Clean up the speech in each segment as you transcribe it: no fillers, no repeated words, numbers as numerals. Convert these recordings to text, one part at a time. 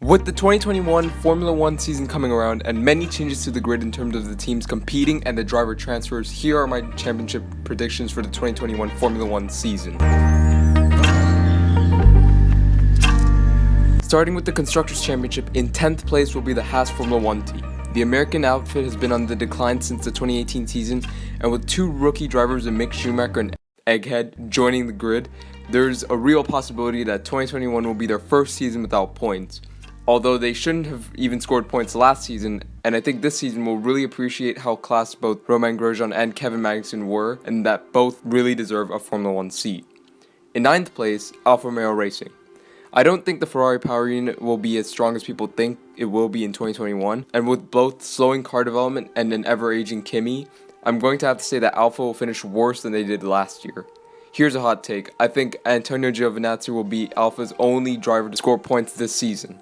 With the 2021 Formula 1 season coming around and many changes to the grid in terms of the teams competing and the driver transfers, here are my championship predictions for the 2021 Formula 1 season. Starting with the Constructors Championship, in 10th place will be the Haas Formula 1 team. The American outfit has been on the decline since the 2018 season, and with two rookie drivers in Mick Schumacher and Egghead joining the grid, there's a real possibility that 2021 will be their first season without points. Although they shouldn't have even scored points last season, and I think this season will really appreciate how class both Romain Grosjean and Kevin Magnussen were, and that both really deserve a Formula 1 seat. In 9th place, IRL Racing. I don't think the Ferrari power unit will be as strong as people think it will be in 2021, and with both slowing car development and an ever-aging Kimi, I'm going to have to say that Alfa will finish worse than they did last year. Here's a hot take. I think Antonio Giovinazzi will be Alfa's only driver to score points this season.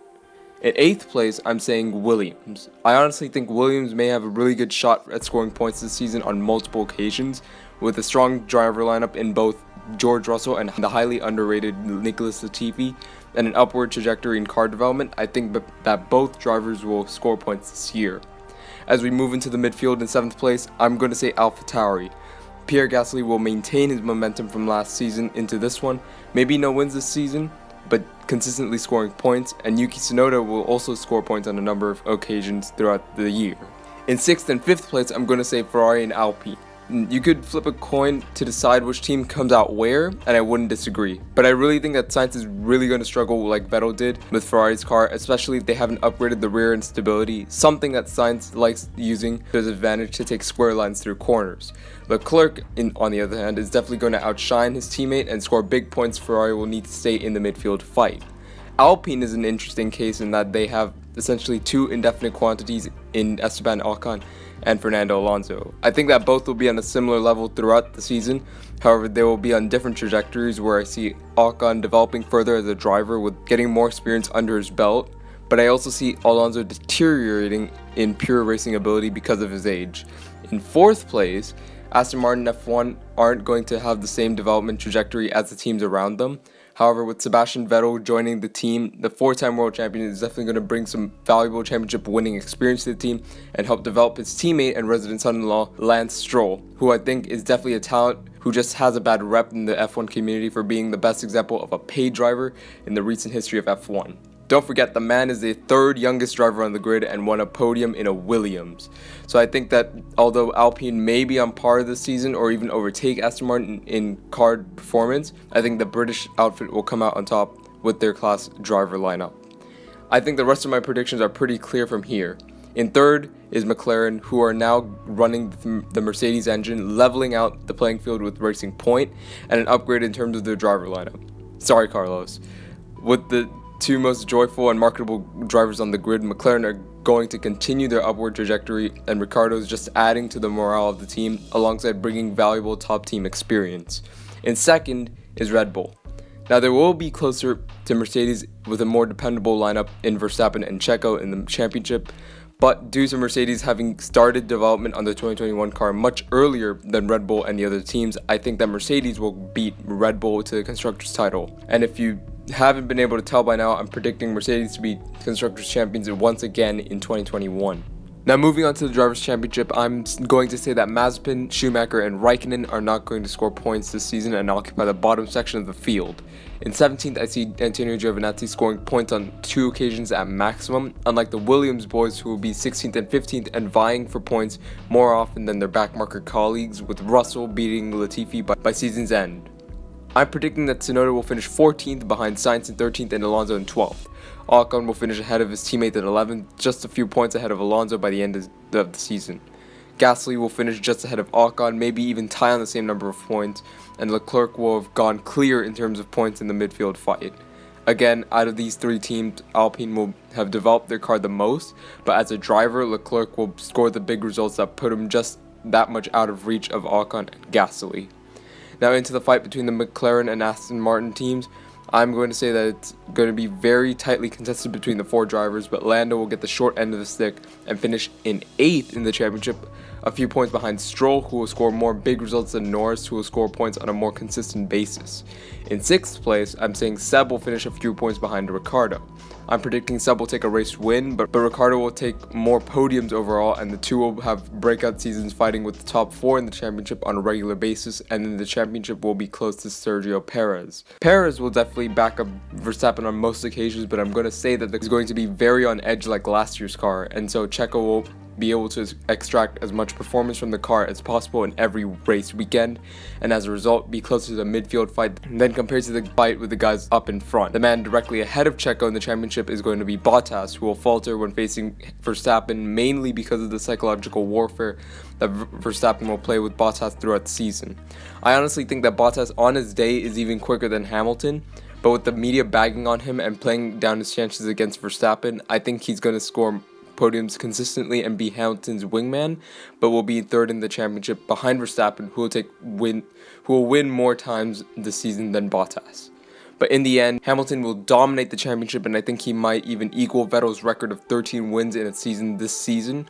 In 8th place, I'm saying Williams. I honestly think Williams may have a really good shot at scoring points this season on multiple occasions, with a strong driver lineup in both George Russell and the highly underrated Nicholas Latifi, and an upward trajectory in car development. I think that both drivers will score points this year. As we move into the midfield in 7th place, I'm going to say AlphaTauri. Pierre Gasly will maintain his momentum from last season into this one, maybe no wins this season, but consistently scoring points, and Yuki Tsunoda will also score points on a number of occasions throughout the year. In 6th and 5th place, I'm going to say Ferrari and Alpine. You could flip a coin to decide which team comes out where, and I wouldn't disagree. But I really think that Sainz is really going to struggle like Vettel did with Ferrari's car, especially if they haven't upgraded the rear end stability, something that Sainz likes using to his advantage to take square lines through corners. Leclerc, on the other hand, is definitely going to outshine his teammate and score big points. Ferrari will need to stay in the midfield fight. Alpine is an interesting case in that they have essentially two indefinite quantities in Esteban Ocon and Fernando Alonso. I think that both will be on a similar level throughout the season. However, they will be on different trajectories, where I see Ocon developing further as a driver with getting more experience under his belt, but I also see Alonso deteriorating in pure racing ability because of his age. In 4th place, Aston Martin F1 aren't going to have the same development trajectory as the teams around them. However, with Sebastian Vettel joining the team, the 4-time world champion is definitely going to bring some valuable championship winning experience to the team and help develop his teammate and resident son-in-law, Lance Stroll, who I think is definitely a talent who just has a bad rep in the F1 community for being the best example of a paid driver in the recent history of F1. Don't forget, the man is the 3rd youngest driver on the grid and won a podium in a Williams. So I think that although Alpine may be on par this season or even overtake Aston Martin in car performance, I think the British outfit will come out on top with their class driver lineup. I think the rest of my predictions are pretty clear from here. In 3rd is McLaren, who are now running the Mercedes engine, leveling out the playing field with Racing Point and an upgrade in terms of their driver lineup. Sorry, Carlos. With the two most joyful and marketable drivers on the grid, McLaren are going to continue their upward trajectory, and Ricciardo is just adding to the morale of the team alongside bringing valuable top team experience. In 2nd is Red Bull. Now, they will be closer to Mercedes with a more dependable lineup in Verstappen and Checo in the championship, but due to Mercedes having started development on the 2021 car much earlier than Red Bull and the other teams, I think that Mercedes will beat Red Bull to the Constructors title. And if you haven't been able to tell by now, I'm predicting Mercedes to be Constructors Champions once again in 2021. Now, moving on to the Drivers' Championship, I'm going to say that Mazepin, Schumacher, and Raikkonen are not going to score points this season and occupy the bottom section of the field. In 17th, I see Antonio Giovinazzi scoring points on 2 occasions at maximum, unlike the Williams boys, who will be 16th and 15th and vying for points more often than their backmarker colleagues, with Russell beating Latifi by season's end. I'm predicting that Tsunoda will finish 14th behind Sainz in 13th and Alonso in 12th. Ocon will finish ahead of his teammate in 11th, just a few points ahead of Alonso by the end of the season. Gasly will finish just ahead of Ocon, maybe even tie on the same number of points, and Leclerc will have gone clear in terms of points in the midfield fight. Again, out of these 3 teams, Alpine will have developed their car the most, but as a driver, Leclerc will score the big results that put him just that much out of reach of Ocon and Gasly. Now, into the fight between the McLaren and Aston Martin teams, I'm going to say that it's going to be very tightly contested between the 4 drivers, but Lando will get the short end of the stick and finish in 8th in the championship, a few points behind Stroll, who will score more big results than Norris, who will score points on a more consistent basis. In 6th place, I'm saying Seb will finish a few points behind Ricciardo. I'm predicting Seb will take a race win, but Ricciardo will take more podiums overall, and the two will have breakout seasons fighting with the top 4 in the championship on a regular basis, and then the championship will be close to Sergio Perez. Perez will definitely back up Verstappen on most occasions, but I'm going to say that it's going to be very on edge like last year's car, and so Checo will be able to extract as much performance from the car as possible in every race weekend, and as a result be closer to the midfield fight than compared to the fight with the guys up in front. The man directly ahead of Checo in the championship is going to be Bottas, who will falter when facing Verstappen, mainly because of the psychological warfare that Verstappen will play with Bottas throughout the season. I honestly think that Bottas on his day is even quicker than Hamilton, but with the media bagging on him and playing down his chances against Verstappen, I think he's going to score podiums consistently and be Hamilton's wingman, but will be third in the championship behind Verstappen, who will win more times this season than Bottas. But in the end, Hamilton will dominate the championship, and I think he might even equal Vettel's record of 13 wins in a season this season,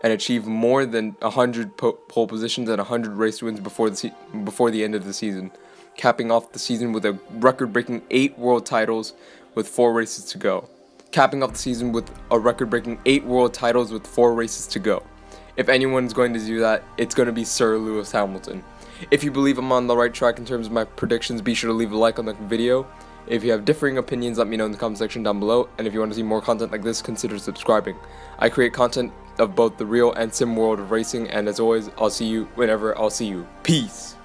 and achieve more than 100 pole positions and 100 race wins before the end of the season, capping off the season with a record-breaking 8 world titles with 4 races to go. Capping off the season with a record-breaking 8 world titles with 4 races to go. If anyone's going to do that, it's going to be Sir Lewis Hamilton. If you believe I'm on the right track in terms of my predictions, be sure to leave a like on the video. If you have differing opinions, let me know in the comment section down below, and if you want to see more content like this, consider subscribing. I create content of both the real and sim world of racing, and as always, I'll see you whenever I'll see you. Peace!